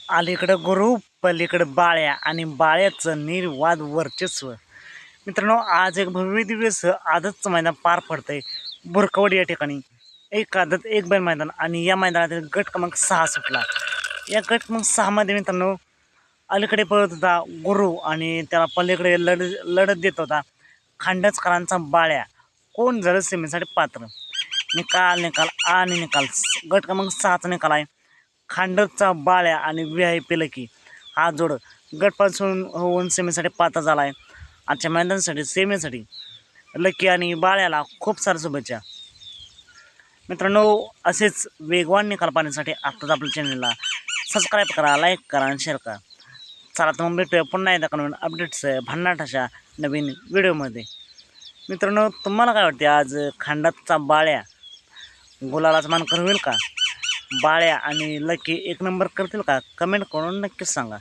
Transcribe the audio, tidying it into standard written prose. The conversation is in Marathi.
अलीकडं गुरु पलीकडं बाळ्या आणि बाळ्याचं निर्वाद वर्चस्व. मित्रांनो, आज एक भव्य दिव्य आदतचं मैदान पार पडतंय बुरकवडी या ठिकाणी. एक आदत एक बैल मैदान आणि या मैदानातील गट क्रमांक 6 सुटला. या गट क्रमांक 6 मध्ये मित्रांनो अलीकडे पळत होता गुरु आणि त्याला पलीकडे लढत देत होता खांडचकरांचा बाळ्या. कोण झालं सेमीसाठी पात्र? निकाल आणि निकाल. गट क्रमांक 6चा निकाल आहे. खांडचा बाळ्या आणि VIP लकी हा जोड गटपासून होऊन सेमीसाठी पात्र झाला आहे. आजच्या मैदानासाठी सेमीसाठी लकी आणि बाळ्याला खूप साऱ्या शुभेच्छा. मित्रांनो, असेच वेगवान निकाल पाहण्यासाठी आत्ताच आपल्या चॅनलला सबस्क्राईब करा, लाईक करा आणि शेअर करा. चला तर मग भेटूया पुन्हा एकदा नवीन अपडेट्स भन्नाट अशा नवीन व्हिडिओमध्ये. मित्रांनो, तुम्हाला काय वाटते आज खांडाचा बाळ्या गुलालाचा मान होईल का? बाळ्या आणि लकी एक नंबर करतील का? कमेंट करून नक्कीच सांगा.